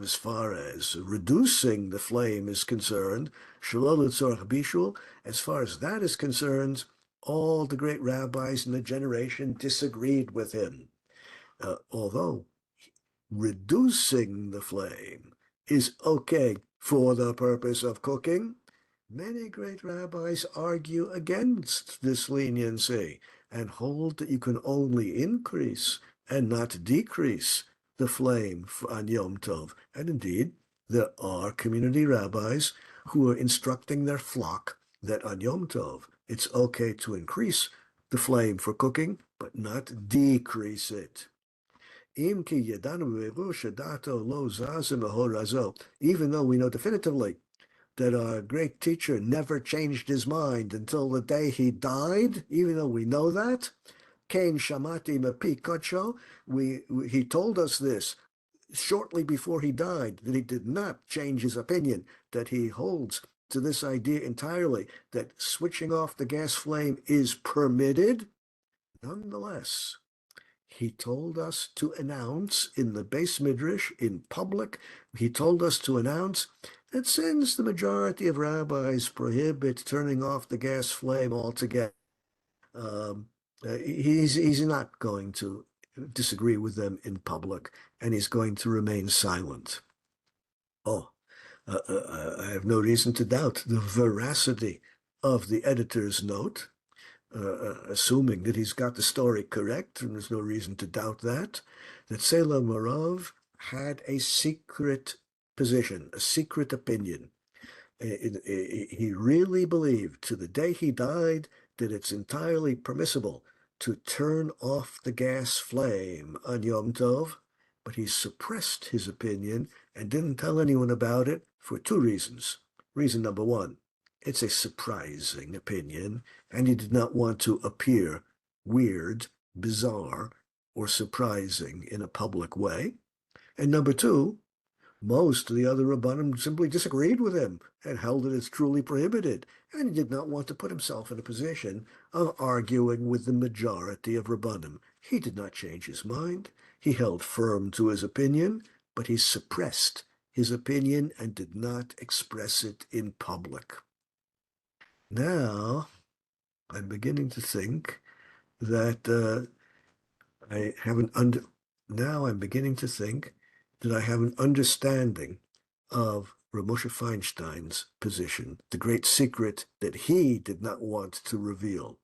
as far as reducing the flame is concerned, as far as that is concerned, all the great rabbis in the generation disagreed with him. Although reducing the flame is okay for the purpose of cooking, many great rabbis argue against this leniency and hold that you can only increase and not decrease the flame on Yom Tov. And indeed, there are community rabbis who are instructing their flock that on Yom Tov it's okay to increase the flame for cooking, but not decrease it. Even though we know definitively that our great teacher never changed his mind until the day he died, even though we know that, Kain Shamati Mapi Kocho, he told us this shortly before he died, that he did not change his opinion, that he holds to this idea entirely, that switching off the gas flame is permitted. Nonetheless, he told us to announce in the Beis Midrash, in public, he told us to announce that since the majority of rabbis prohibit turning off the gas flame altogether, he's not going to disagree with them in public, and he's going to remain silent. I have no reason to doubt the veracity of the editor's note. Assuming that he's got the story correct, and there's no reason to doubt that Salem Arav had a secret position, a secret opinion. He really believed to the day he died that it's entirely permissible to turn off the gas flame on Yom Tov, but he suppressed his opinion and didn't tell anyone about it for two reasons. Reason number one, it's a surprising opinion, and he did not want to appear weird, bizarre, or surprising in a public way. And number two, most of the other Rabbanim simply disagreed with him and held it as truly prohibited, and he did not want to put himself in a position of arguing with the majority of Rabbanim. He did not change his mind. He held firm to his opinion, but he suppressed his opinion and did not express it in public. Now, I'm beginning to think that I have an now I'm beginning to think that I have an understanding of Rav Moshe Feinstein's position, the great secret that he did not want to reveal.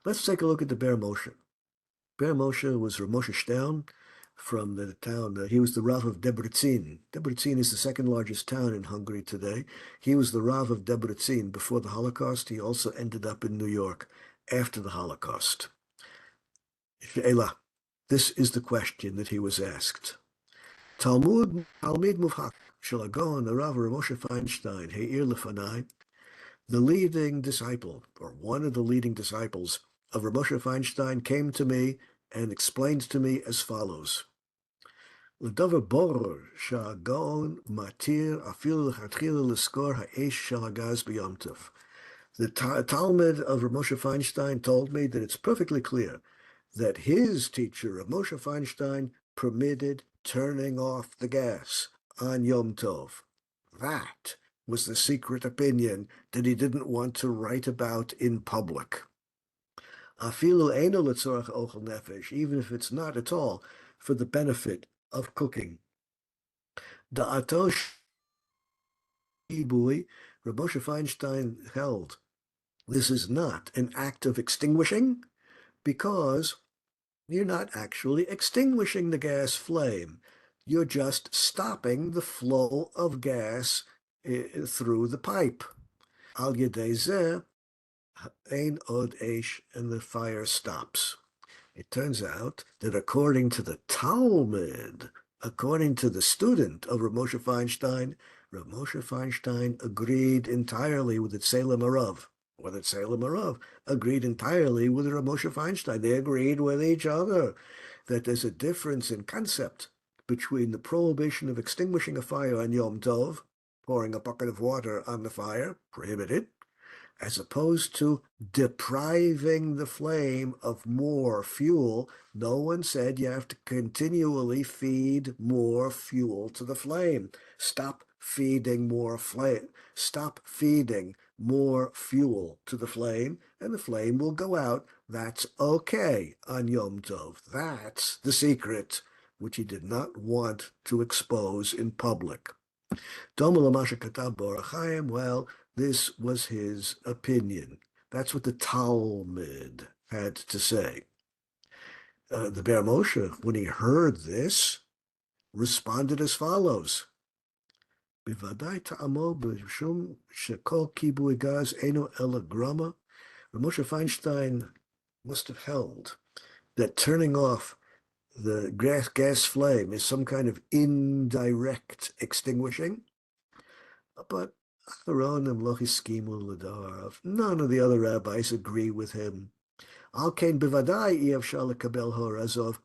Let's take a look at the Ber Moshe. Ber Moshe was Rav Moshe Stern from the town. He was the Rav of Debrecen. Debrecen is the second largest town in Hungary today. He was the Rav of Debrecen before the Holocaust. He also ended up in New York after the Holocaust. She'ela, This is the question that he was asked. Talmid Muvhak shel Hagon Rav Moshe Feinstein He'ir Lefanai. The leading disciple, or one of the leading disciples of Rav Moshe Feinstein, came to me and explained to me as follows. L'davar boror sha'Hagon matir afilu lechatchila l'skor ha'esh shel hagaz b'Yom Tov. The Talmud of Rav Moshe Feinstein told me that it's perfectly clear that his teacher, Rav Moshe Feinstein, permitted turning off the gas on Yom Tov. That was the secret opinion that he didn't want to write about in public. Afilu eino letzorach ochel nefesh, even if it's not at all for the benefit of cooking. Da'ato shibui, Rav Moshe Feinstein held, this is not an act of extinguishing because you're not actually extinguishing the gas flame. You're just stopping the flow of gas through the pipe. Al yedei zeh ein od eish, and the fire stops. It turns out that according to the Talmud, according to the student of Rav Moshe Feinstein agreed entirely with the Tzelem Harav. Or the Tzelem Harav agreed entirely with Rav Moshe Feinstein. They agreed with each other that there's a difference in concept between the prohibition of extinguishing a fire on Yom Tov, pouring a bucket of water on the fire, prohibited, as opposed to depriving the flame of more fuel. No one said you have to continually feed more fuel to the flame. Stop feeding more flame. Stop feeding more fuel to the flame, and the flame will go out. That's okay on Yom Tov. That's the secret, which he did not want to expose in public. Well, this was his opinion. That's what the Talmud had to say. The Ber Moshe, when he heard this, responded as follows. Bivadai ta'amo b'shum shekol kibui gaz eno ela grama. Moshe Feinstein must have held that turning off the gas flame is some kind of indirect extinguishing. But none of the other rabbis agree with him. Of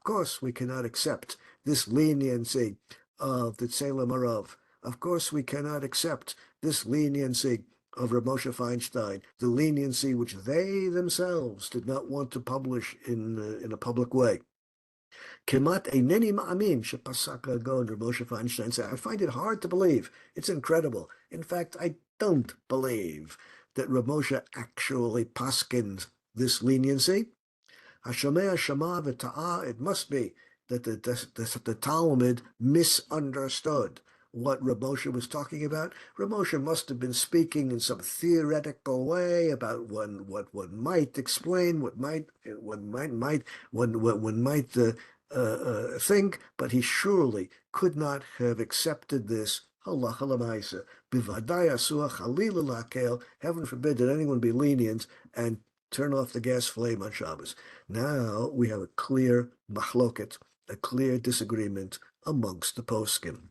course, we cannot accept this leniency of the Tzelem Harav. Of course, we cannot accept this leniency of Rav Moshe Feinstein, the leniency which they themselves did not want to publish in a public way. Kemat eineni ma'amin shepasak Hagon, Rav Moshe Feinstein said, I find it hard to believe. It's incredible. In fact, I don't believe that Rav Moshe actually paskins this leniency. Hashomea shama v'ta'ah, it must be that the Talmud misunderstood what Rav Moshe was talking about. Rav Moshe must have been speaking in some theoretical way about what one might explain, one might think, but he surely could not have accepted this halacha l'maisa. Bivadai asua chalila lakel. Heaven forbid that anyone be lenient and turn off the gas flame on Shabbos. Now we have a clear machloket, a clear disagreement amongst the poskim.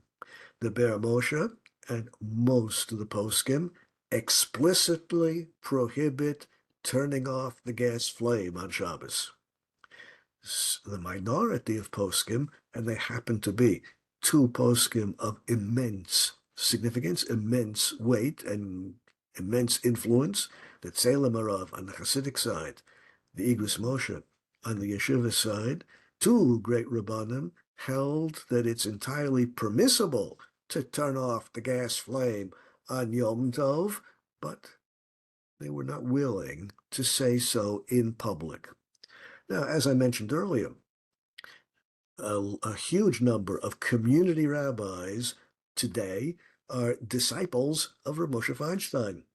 The Ber Moshe and most of the poskim explicitly prohibit turning off the gas flame on Shabbos. The minority of poskim, and they happen to be two poskim of immense significance, immense weight, and immense influence, the Tzelem Harav on the Hasidic side, the Igros Moshe on the Yeshiva side, two great Rabbanim held that it's entirely permissible to turn off the gas flame on Yom Tov, but they were not willing to say so in public. Now, as I mentioned earlier, a huge number of community rabbis today are disciples of Rav Moshe Feinstein,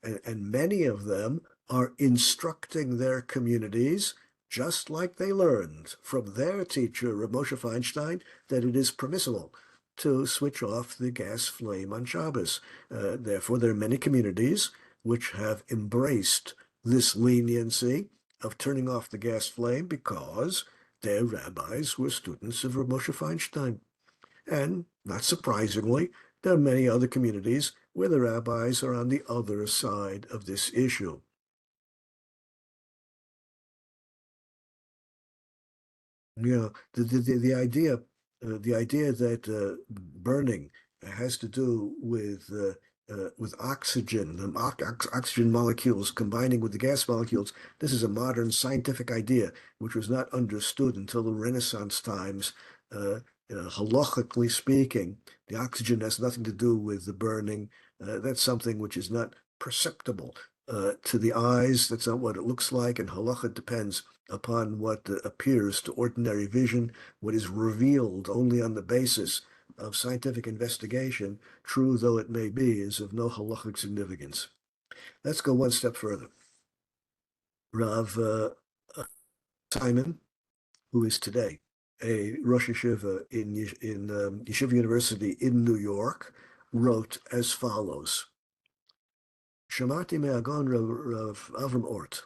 and many of them are instructing their communities, just like they learned from their teacher, Rav Moshe Feinstein, that it is permissible to switch off the gas flame on Shabbos. Therefore, there are many communities which have embraced this leniency of turning off the gas flame because their rabbis were students of Rav Moshe Feinstein. And not surprisingly, there are many other communities where the rabbis are on the other side of this issue. Yeah, the idea that burning has to do with oxygen, the oxygen molecules combining with the gas molecules. This is a modern scientific idea which was not understood until the Renaissance times. Halachically speaking, the oxygen has nothing to do with the burning. That's something which is not perceptible to the eyes. That's not what it looks like, and halacha depends upon what appears to ordinary vision, what is revealed only on the basis of scientific investigation, true though it may be, is of no halachic significance. Let's go one step further. Rav Simon, who is today a Rosh Yeshiva in Yeshiva University in New York, wrote as follows. Shamati me'agon Rav Avram Ort.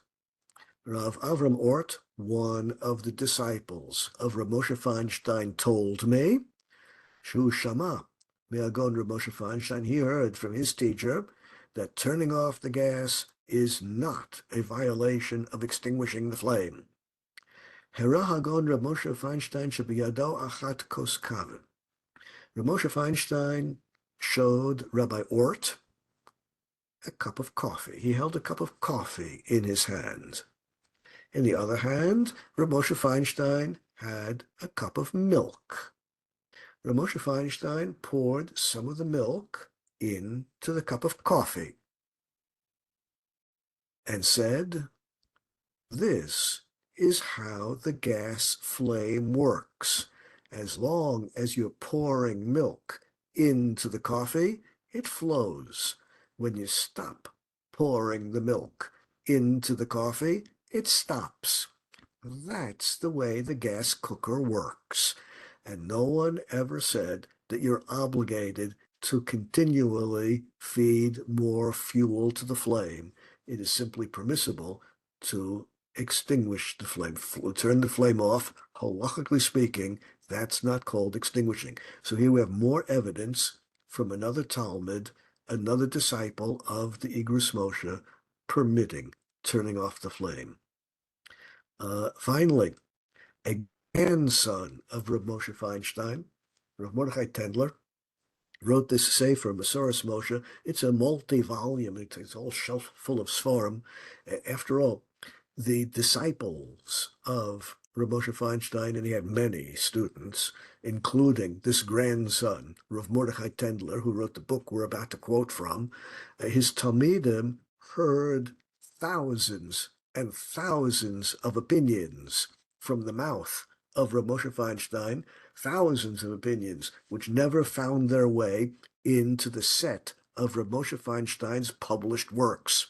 Rav Avram Ort, one of the disciples of Rav Moshe Feinstein, told me, Shu Shama, Me'agon Rav Moshe Feinstein, he heard from his teacher that turning off the gas is not a violation of extinguishing the flame. Hera Hagon Rav Moshe Feinstein Shebiyado Achat Kos Kaveh. Rav Moshe Feinstein showed Rabbi Ort a cup of coffee. He held a cup of coffee in his hand. In the other hand, Rav Moshe Feinstein had a cup of milk. Rav Moshe Feinstein poured some of the milk into the cup of coffee and said, "This is how the gas flame works. As long as you're pouring milk into the coffee, it flows. When you stop pouring the milk into the coffee, it stops. That's the way the gas cooker works. And no one ever said that you're obligated to continually feed more fuel to the flame. It is simply permissible to extinguish the flame, turn the flame off. Halachically speaking, that's not called extinguishing. So here we have more evidence from another Talmud, another disciple of the Igros Moshe, permitting turning off the flame. Finally, a grandson of Rav Moshe Feinstein, Rav Mordechai Tendler, wrote this Sefer, Masoras Moshe. It's a multi-volume. It's all shelf full of svarim. After all, the disciples of Rav Moshe Feinstein, and he had many students, including this grandson, Rav Mordechai Tendler, who wrote the book we're about to quote from, his Talmidim heard thousands and thousands of opinions from the mouth of Rav Moshe Feinstein, thousands of opinions which never found their way into the set of Rav Moshe Feinstein's published works.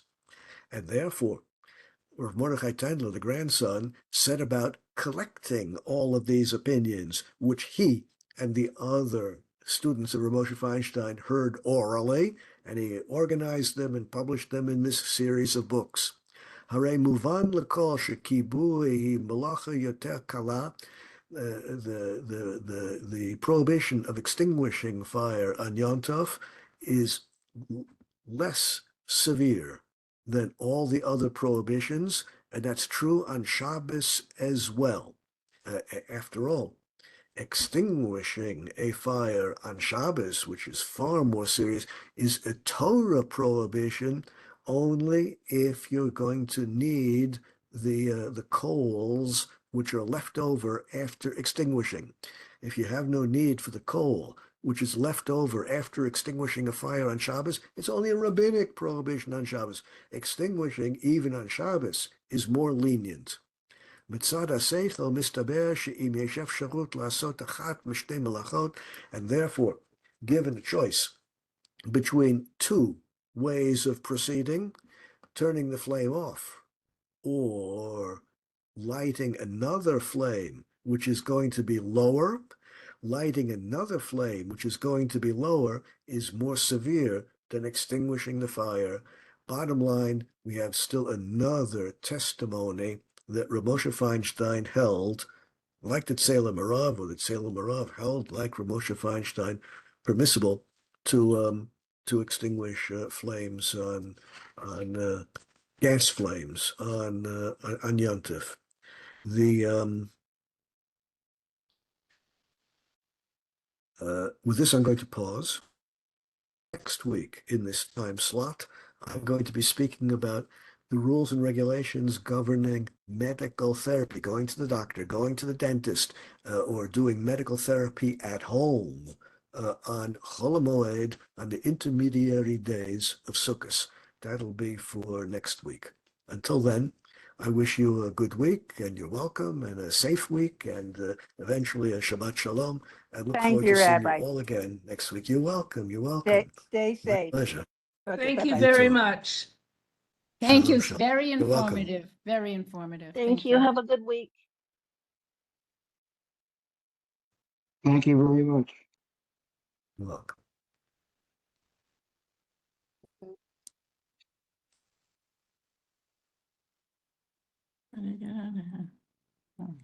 And therefore, Rav Mordechai Tendler, the grandson, set about collecting all of these opinions, which he and the other students of Rav Moshe Feinstein heard orally, and he organized them and published them in this series of books. Hare muvan l'kol shekibui malacha yoter kala. The prohibition of extinguishing fire on Yom Tov is less severe than all the other prohibitions, and that's true on Shabbos as well. After all, extinguishing a fire on Shabbos, which is far more serious, is a Torah prohibition only if you're going to need the coals which are left over after extinguishing. If you have no need for the coal which is left over after extinguishing a fire on Shabbos, it's only a rabbinic prohibition on Shabbos. Extinguishing even on Shabbos is more lenient. מצד השכל מסתבר שאם יש אפשרות לעשות אחת משתי מלאכות, and therefore, given a choice between two ways of proceeding, turning the flame off or lighting another flame which is going to be lower, lighting another flame which is going to be lower is more severe than extinguishing the fire. Bottom line, we have still another testimony that Rav Moshe Feinstein held like that Salem Arav, or that Salem Arav held, like Ramosha Feinstein, permissible to extinguish flames on gas flames on Yom Tov. With this, I'm going to pause. Next week, in this time slot, I'm going to be speaking about the rules and regulations governing medical therapy, going to the doctor, going to the dentist, or doing medical therapy at home on Chol HaMoed, on the intermediary days of Sukkot. That'll be for next week. Until then, I wish you a good week, and you're welcome, and a safe week, and eventually a Shabbat Shalom. I look Thank forward you, to seeing you Rabbi. all again next week. You're welcome. You're welcome. Stay My safe. pleasure. Okay, Thank you bye-bye. very too. much. Thank you. Shalom, shalom. Very You're welcome. informative. Very informative. Thank you. Have a good week. Thank you very much. You're welcome. you.